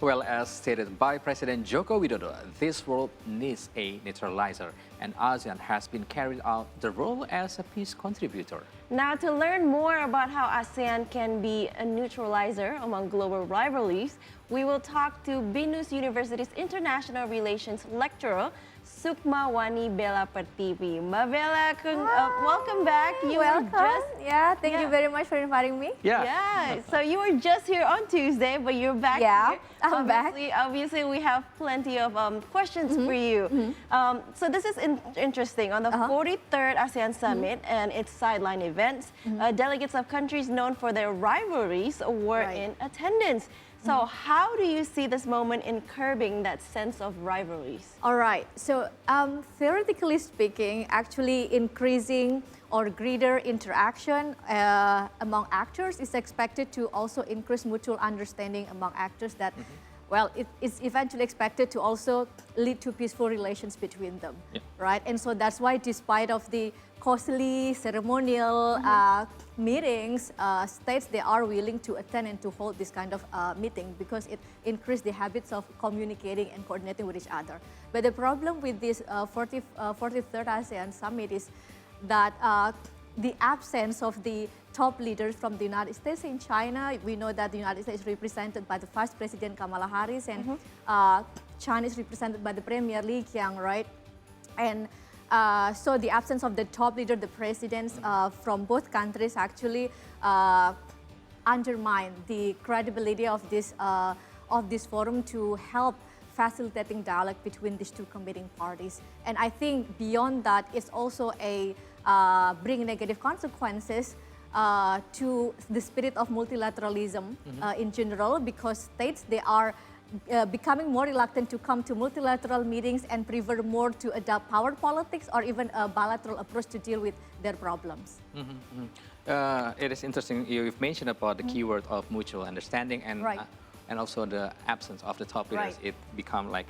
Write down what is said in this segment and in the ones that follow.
Well, as stated by President Joko Widodo, this world needs a neutralizer, and ASEAN has been carried out the role as a peace contributor. Now, to learn more about how ASEAN can be a neutralizer among global rivalries, we will talk to BINUS University's International Relations lecturer, Sukmawani Bela Pertiwi. Bela, welcome back. Thank you very much for inviting me. Yeah, so you were just here on Tuesday, but you're back here. I'm back. Obviously, we have plenty of questions for you. So this is interesting. On the 43rd ASEAN Summit and its sideline events, delegates of countries known for their rivalries were in attendance. So how do you see this moment in curbing that sense of rivalries? All right. So theoretically speaking, actually increasing or greater interaction among actors is expected to also increase mutual understanding among actors that, well, it is eventually expected to also lead to peaceful relations between them, right? And so that's why, despite of the costly ceremonial meetings, states they are willing to attend and to hold this kind of meeting because it increased the habits of communicating and coordinating with each other. But the problem with this 43rd ASEAN Summit is that the absence of the top leaders from the United States and China. We know that the United States is represented by the Vice President Kamala Harris, and China is represented by the Premier Li Qiang, right? And so the absence of the top leader, the presidents from both countries, actually undermine the credibility of this forum to help facilitating dialogue between these two competing parties. And I think beyond that, it's also a bring negative consequences to the spirit of multilateralism in general, because states, they are becoming more reluctant to come to multilateral meetings and prefer more to adopt power politics or even a bilateral approach to deal with their problems. It is interesting you've mentioned about the keyword of mutual understanding and also the absence of the top leaders. It become like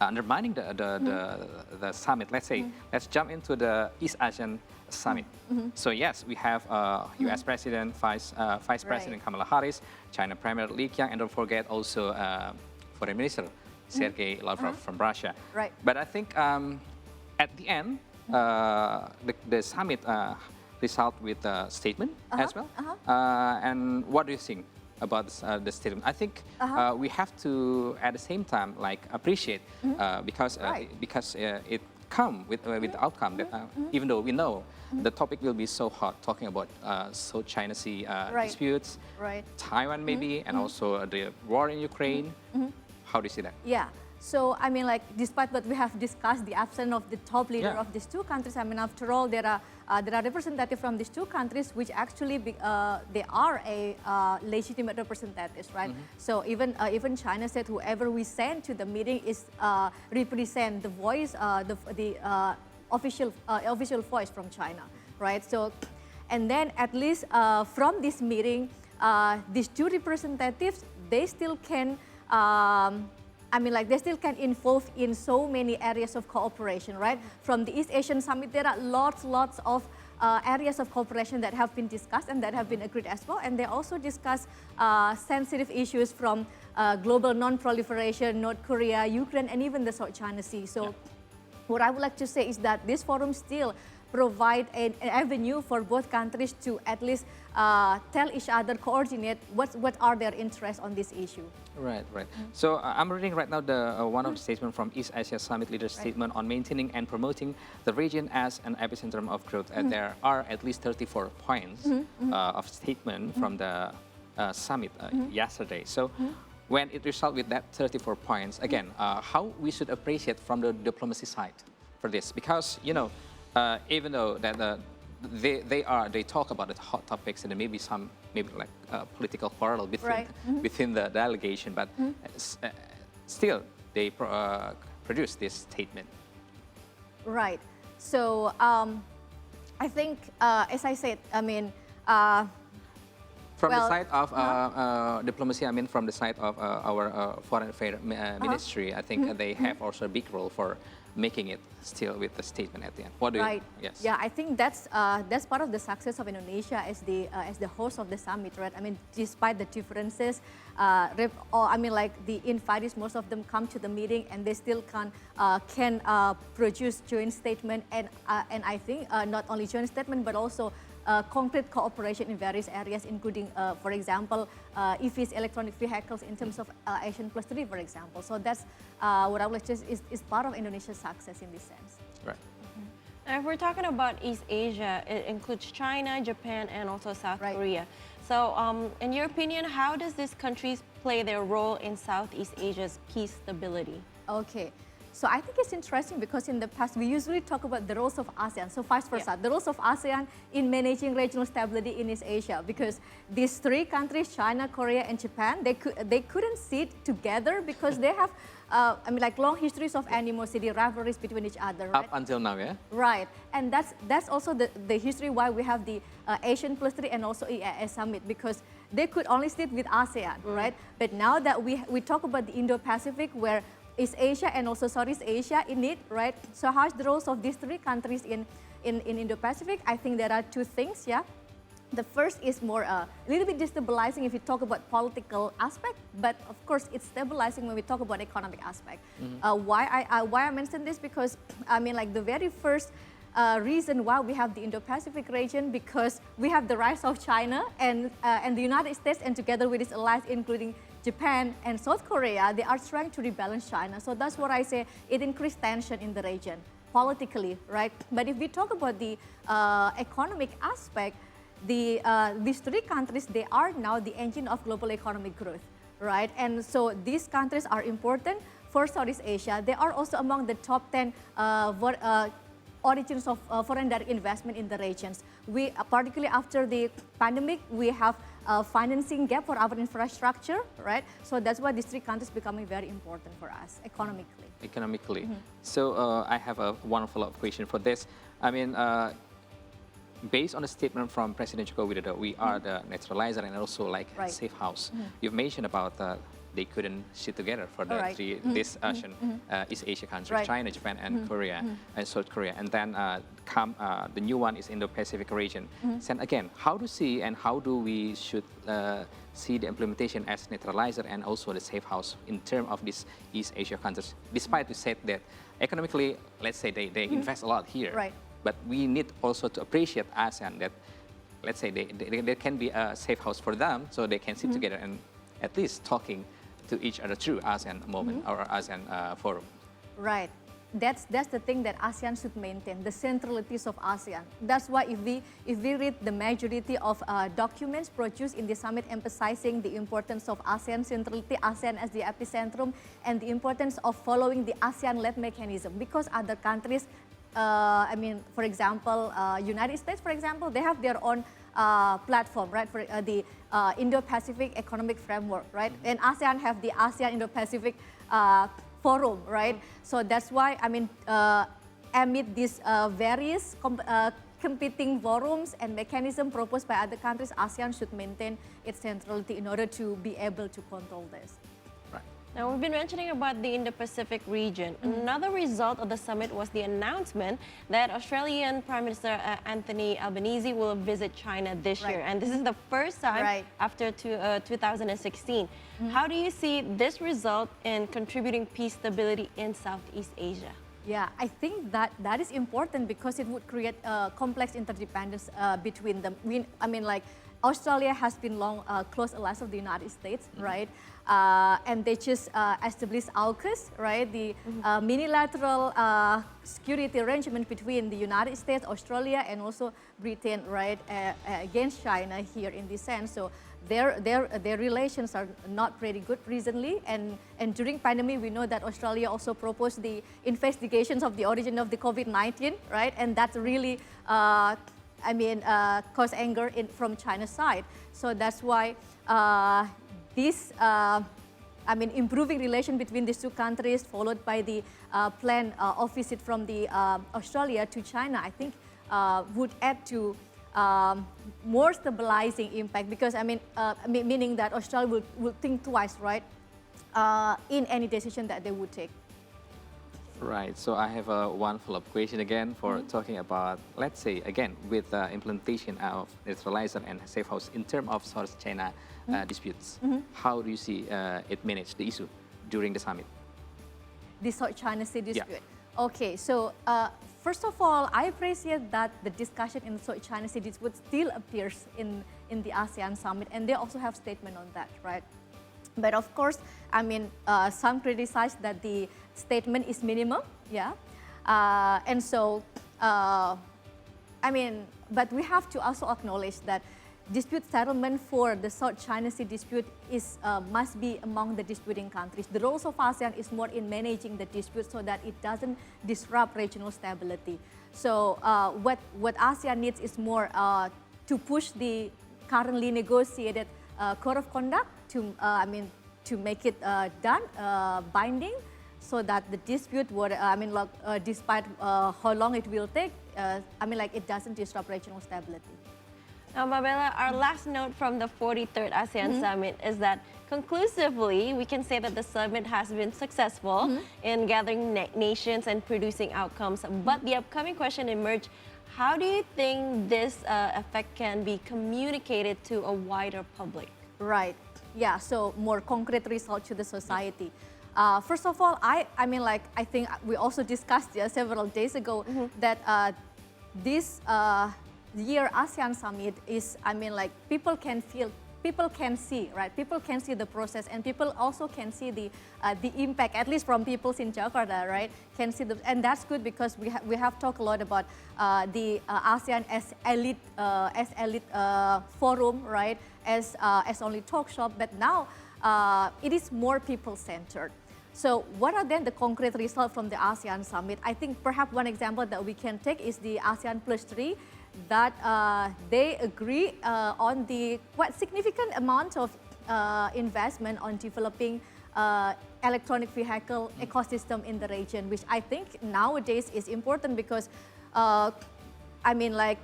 undermining the summit. Let's say, let's jump into the East Asian Summit. So yes, we have U.S. President, Vice President Kamala Harris, China Premier Li Qiang, and don't forget also Foreign Minister Sergei Lavrov from Russia. But I think at the end, the summit result with a statement as well. And what do you think about the statement? I think we have to, at the same time, like appreciate because it come with the outcome that even though we know the topic will be so hot, talking about South China Sea disputes, Taiwan maybe, and also the war in Ukraine. How do you see that? Yeah. So, I mean, like, despite what we have discussed, the absence of the top leader of these two countries, I mean, after all, there are representatives from these two countries, which actually they are a legitimate representatives, right? So even China said whoever we send to the meeting is represent the voice, the official voice from China, right? So, and then at least from this meeting, these two representatives, they still can. I mean, like, they still can involve in so many areas of cooperation, right? From the East Asian Summit, there are lots of areas of cooperation that have been discussed and that have been agreed as well. And they also discuss sensitive issues from global non-proliferation, North Korea, Ukraine, and even the South China Sea. So what I would like to say is that this forum still provide an avenue for both countries to at least tell each other, coordinate what are their interests on this issue. Right. So I'm reading right now the one of the statement from East Asia Summit leaders' statement on maintaining and promoting the region as an epicenter of growth. And there are at least 34 points of statement from the summit yesterday. So when it results with that 34 points, again, how we should appreciate from the diplomacy side for this, because even though that they talk about the hot topics and there may be some like political quarrel within the delegation, but still they produce this statement. Right. So I think, as I said, I mean. From the side of diplomacy, I mean, from the side of our foreign affairs ministry, I think they have also a big role for making it still with the statement at the end. What do right. you? Yes. Yeah, I think that's part of the success of Indonesia as the host of the summit, right? I mean, despite the differences, the invitees, most of them come to the meeting and they still can produce joint statement and I think not only joint statement but also concrete cooperation in various areas, including, for example, EVs, electronic vehicles, in terms of ASEAN Plus 3, for example. So that's what I would say is part of Indonesia's success in this sense. Right. Now, if we're talking about East Asia, it includes China, Japan, and also South Korea. So, in your opinion, how does these countries play their role in Southeast Asia's peace stability? Okay. So I think it's interesting because in the past we usually talk about the roles of ASEAN, so vice versa, the roles of ASEAN in managing regional stability in East Asia, because these three countries, China, Korea, and Japan, they couldn't sit together because they have, long histories of animosity, rivalries between each other. Right? Up until now, yeah. Right, and that's also the history why we have the ASEAN Plus 3 and also EAS Summit, because they could only sit with ASEAN, right? But now that we talk about the Indo-Pacific, where East Asia and also Southeast Asia in it, right? So how's the roles of these three countries in Indo-Pacific? I think there are two things, yeah. The first is more a little bit destabilizing if you talk about political aspect, but of course it's stabilizing when we talk about economic aspect. Why I mentioned this? Because the very first reason why we have the Indo-Pacific region, because we have the rise of China and the United States, and together with its allies, including Japan and South Korea, they are trying to rebalance China. So that's what I say, it increased tension in the region, politically, right? But if we talk about the economic aspect, these three countries, they are now the engine of global economic growth, right? And so these countries are important for Southeast Asia. They are also among the top 10 origins of foreign direct investment in the regions. We, particularly after the pandemic, we have a financing gap for our infrastructure, right? So that's why these three countries becoming very important for us economically. Economically. So I have one follow-up question for this. Based on a statement from President Joko Widodo, we are the neutralizer and also like safe house. You've mentioned about they couldn't sit together for the this Asian, East Asia countries, China, Japan, and Korea, and South Korea. And then the new one is Indo-Pacific region. And again, how do see and how do we should see the implementation as neutralizer and also the safe house in terms of these East Asia countries? Despite we said that economically, let's say they invest a lot here, but we need also to appreciate ASEAN that, let's say there can be a safe house for them, so they can sit together and at least talking to each other through ASEAN moment or ASEAN forum. Right. That's the thing that ASEAN should maintain, the centralities of ASEAN. That's why if we read the majority of documents produced in the summit emphasizing the importance of ASEAN centrality, ASEAN as the epicentrum, and the importance of following the ASEAN-led mechanism, because other countries, for example, United States, for example, they have their own platform, right, for the Indo-Pacific Economic Framework, right? And ASEAN have the ASEAN Indo-Pacific Forum, right? So that's why, amid these various competing forums and mechanisms proposed by other countries, ASEAN should maintain its centrality in order to be able to control this. Now, we've been mentioning about the Indo-Pacific region. Another result of the summit was the announcement that Australian Prime Minister Anthony Albanese will visit China this year. And this is the first time after 2016. How do you see this result in contributing peace stability in Southeast Asia? Yeah, I think that is important because it would create complex interdependence between them. Australia has been long close allies of the United States, right? And they just established AUKUS, right? The unilateral security arrangement between the United States, Australia, and also Britain, right, against China here in this sense. So their relations are not pretty good recently. And during pandemic, we know that Australia also proposed the investigations of the origin of the COVID-19, right? And that really cause anger from China's side. So that's why this, improving relation between these two countries, followed by the plan of visit from the Australia to China, I think would add to more stabilizing impact, because meaning that Australia will think twice, right, in any decision that they would take. Right. So I have one follow-up question again for talking about, let's say, again, with the implementation of neutralizer and safe house in terms of South China disputes. How do you see it manage the issue during the summit? The South China Sea dispute. Yeah. Okay, so first of all, I appreciate that the discussion in the South China Sea dispute still appears in the ASEAN summit, and they also have statement on that, right? But of course, I mean, some criticize that the statement is minimum, yeah? And so, I mean, but we have to also acknowledge that dispute settlement for the South China Sea dispute is, must be among the disputing countries. The roles of ASEAN is more in managing the dispute so that it doesn't disrupt regional stability. So what ASEAN needs is more to push the currently negotiated code of conduct to, I mean, to make it done, binding, so that the dispute would, I mean, like, despite how long it will take, I mean, like, it doesn't disrupt regional stability. Now, Bela, our last note from the 43rd ASEAN Summit is that conclusively, we can say that the summit has been successful in gathering nations and producing outcomes. But the upcoming question emerged, how do you think this effect can be communicated to a wider public? Right. Yeah, so more concrete result to the society. First of all, I mean, like, I think we also discussed several days ago that this year ASEAN Summit is, I mean, like, people can feel, people can see, right? People can see the process, and people also can see the impact, at least from people in Jakarta, right? Can see the, and that's good because we have talked a lot about the ASEAN as elite forum, right? As only talk shop, but now it is more people-centered. So what are then the concrete results from the ASEAN Summit? I think perhaps one example that we can take is the ASEAN +3, that they agree on the quite significant amount of investment on developing electronic vehicle ecosystem in the region, which I think nowadays is important because I mean, like,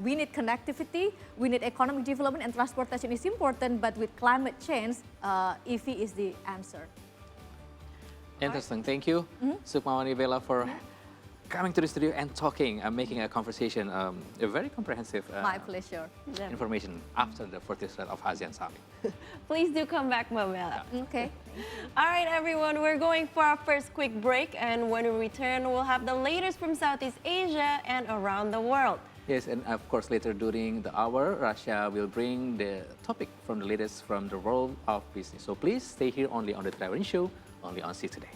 we need connectivity, we need economic development, and transportation is important, but with climate change, EV is the answer. Interesting. Thank you, Sukmawani, Bela, for coming to the studio and talking, making a conversation, a very comprehensive My pleasure. information after the 43rd of ASEAN Summit. Please do come back, Bela. Okay. All right, everyone, we're going for our first quick break, and when we return, we'll have the latest from Southeast Asia and around the world. Yes, and of course, later during the hour, Russia will bring the topic from the latest from the world of business. So please stay here only on the Rivalries show, only on See Today.